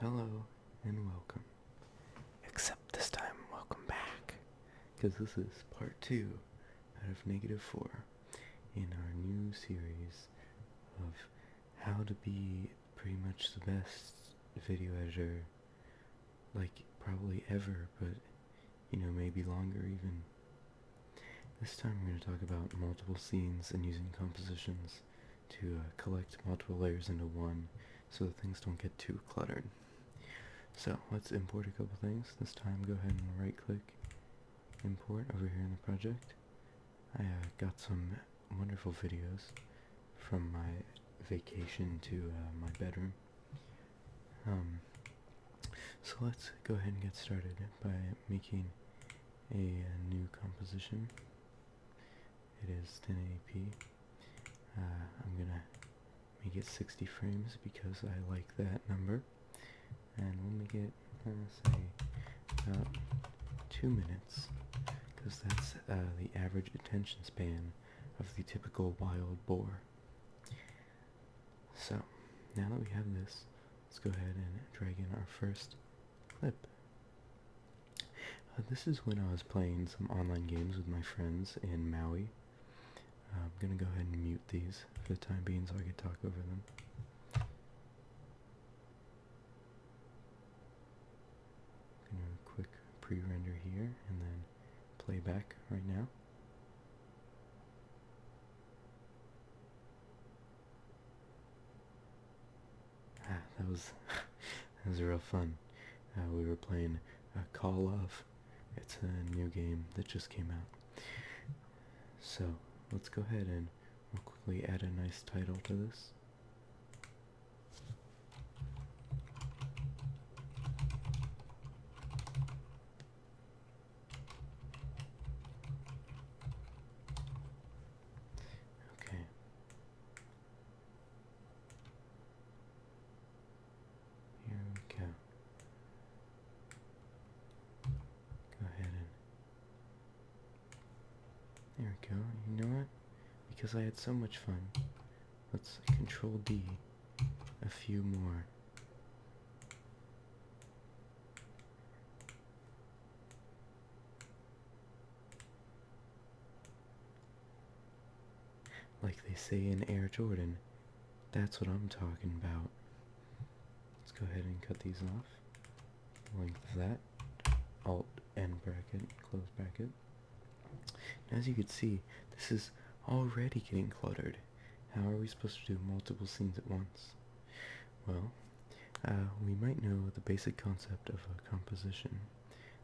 Hello and welcome. Except this time, welcome back. Because this is part 2 out of -4 in our new series of how to be pretty much the best video editor, like probably ever, but maybe longer even. This time we're going to talk about multiple scenes and using compositions to collect multiple layers into one so that things don't get too cluttered. So let's import a couple things. This time go ahead and right click, import over here in the project. I got some wonderful videos from my vacation to my bedroom. So let's go ahead and get started by making a new composition. It is 1080p. I'm gonna make it 60 frames because I like that number. And we'll make it, say, about 2 minutes, because that's the average attention span of the typical wild boar. So, now that we have this, let's go ahead and drag in our first clip. This is when I was playing some online games with my friends in Maui. I'm gonna go ahead and mute these for the time being so I can talk over them. Quick pre-render here and then playback right now. That was real fun. We were playing Call of. It's a new game that just came out. So let's go ahead and we'll quickly add a nice title to this. Okay. Here we go. Go ahead and there we go. You know what? Because I had so much fun, let's Control D a few more. Like they say in Air Jordan, that's what I'm talking about. Let's go ahead and cut these off. The length of that. Alt end bracket, close bracket. And as you can see, this is already getting cluttered. How are we supposed to do multiple scenes at once? Well, we might know the basic concept of a composition,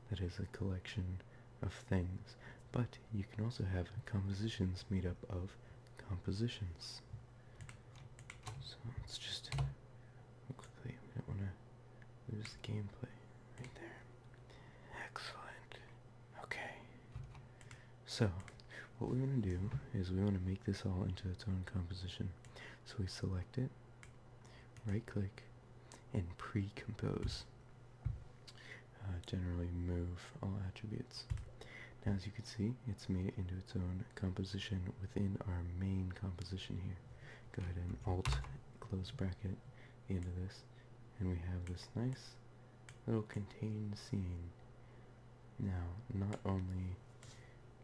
that is a collection of things, but you can also have compositions made up of compositions. So let's just quickly, we don't want to lose the gameplay right there. Excellent. Okay. So what we want to do is we want to make this all into its own composition. So we select it, right click, and pre-compose. Generally move all attributes. Now as you can see, it's made it into its own composition within our main composition here. Go ahead and Alt, close bracket, into this, and we have this nice little contained scene. Now, not only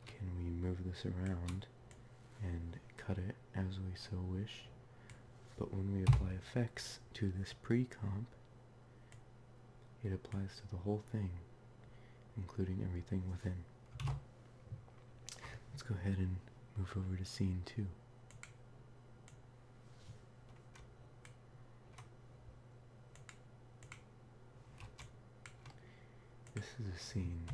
can we move this around and cut it as we so wish, but when we apply effects to this pre-comp, it applies to the whole thing, including everything within. Let's go ahead and move over to scene 2. This is a scene.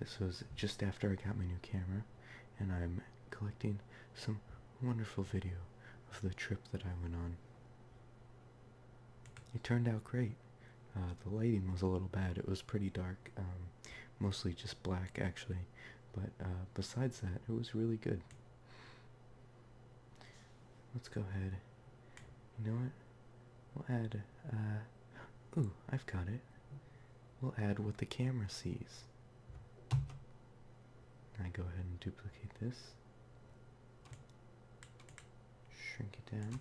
This was just after I got my new camera, and I'm collecting some wonderful video of the trip that I went on. It turned out great. The lighting was a little bad. It was pretty dark, mostly just black actually, but besides that, it was really good. Let's go ahead. You know what? We'll add, ooh, I've got it. We'll add what the camera sees. I go ahead and duplicate this. Shrink it down.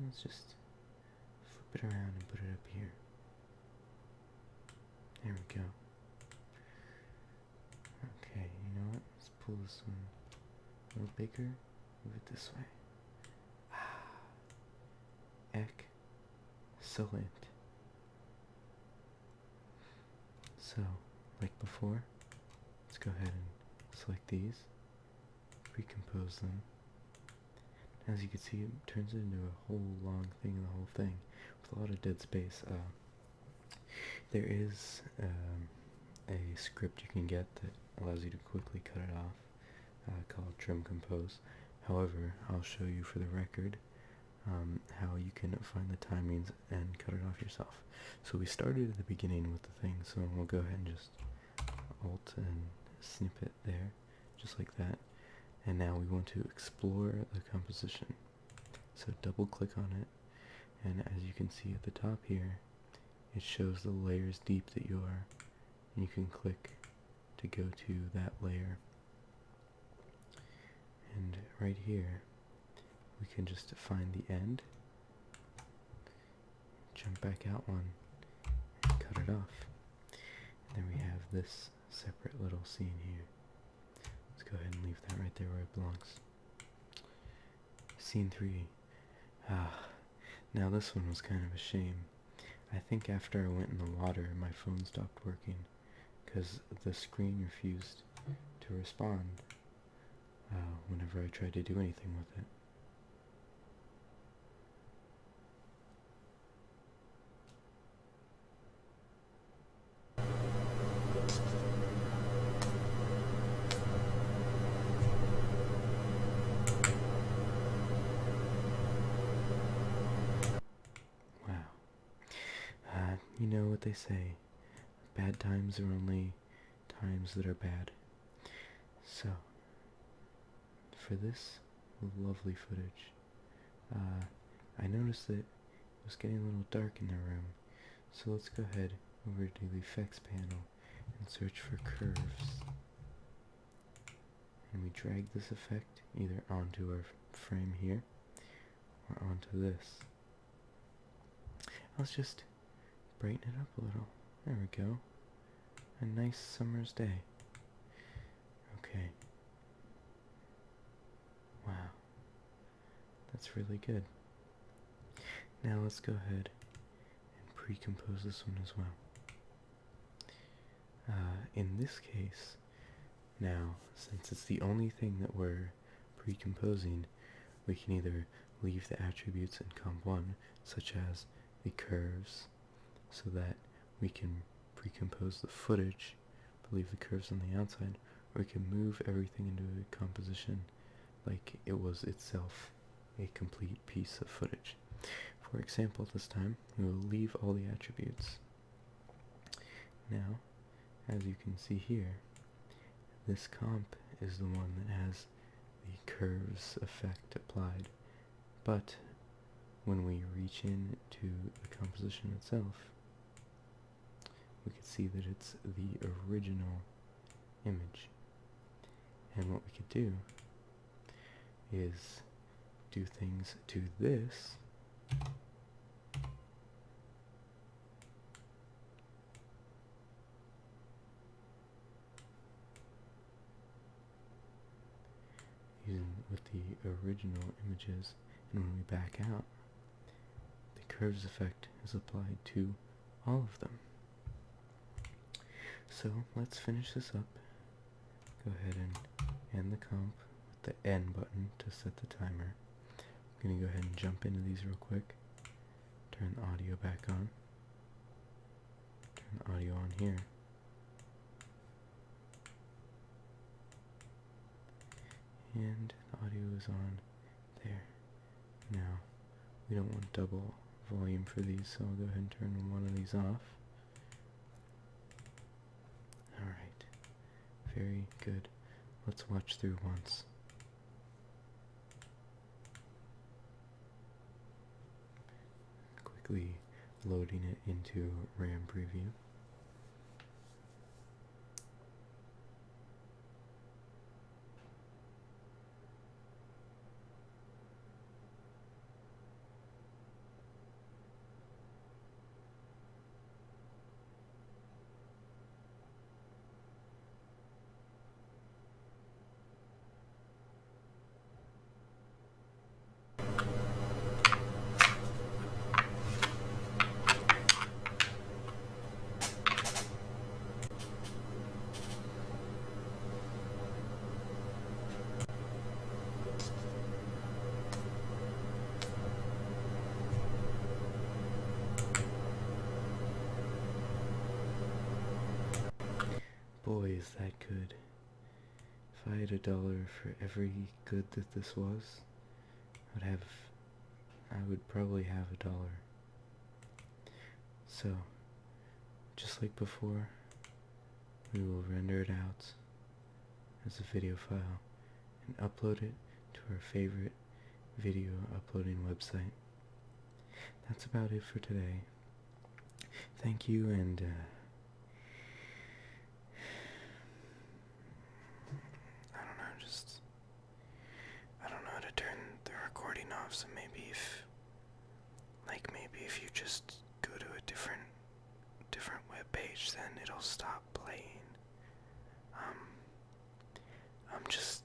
Let's just flip it around and put it up here. There we go. Okay, you know what? Let's pull this one a little bigger. Move it this way. Excellent. So, like before, let's go ahead and select these, recompose them. As you can see, it turns into a whole long thing, the whole thing, with a lot of dead space. There is a script you can get that allows you to quickly cut it off, called Trim Compose. However, I'll show you for the record how you can find the timings and cut it off yourself. So we started at the beginning with the thing, so we'll go ahead and just Alt and snip it there, just like that. And now we want to explore the composition. So double click on it, and as you can see at the top here, it shows the layers deep that you are, and you can click to go to that layer. And right here, we can just find the end, jump back out one, and cut it off. And then we have this separate little scene here. Let's go ahead and leave that right there where it belongs. Scene 3. Now this one was kind of a shame. I think after I went in the water, my phone stopped working because the screen refused to respond whenever I tried to do anything with it. You know what they say, bad times are only times that are bad. So, for this lovely footage, I noticed that it was getting a little dark in the room, so let's go ahead over to the effects panel and search for curves. And we drag this effect either onto our frame here or onto this. Let's just brighten it up a little. There we go. A nice summer's day. Okay. Wow. That's really good. Now let's go ahead and pre-compose this one as well. In this case, now, since it's the only thing that we're pre-composing, we can either leave the attributes in Comp 1, such as the curves, so that we can pre-compose the footage, but leave the curves on the outside, or we can move everything into a composition like it was itself a complete piece of footage. For example, this time, we will leave all the attributes. Now, as you can see here, this comp is the one that has the curves effect applied, but when we reach in to the composition itself, we can see that it's the original image. And what we could do is do things to this using with the original images, and when we back out, the curves effect is applied to all of them. So let's finish this up. Go ahead and end the comp with the N button to set the timer. I'm going to go ahead and jump into these real quick. Turn the audio back on. Turn the audio on here. And the audio is on there. Now, we don't want double volume for these, so I'll go ahead and turn one of these off. Alright, very good. Let's watch through once. Quickly loading it into RAM preview. boy, is that good. If I had $1 for every good that this was, I would probably have $1. So, just like before, we will render it out as a video file and upload it to our favorite video uploading website. That's about it for today. Thank you, and I don't know how to turn the recording off, so maybe if you just go to a different web page, then it'll stop playing. I'm just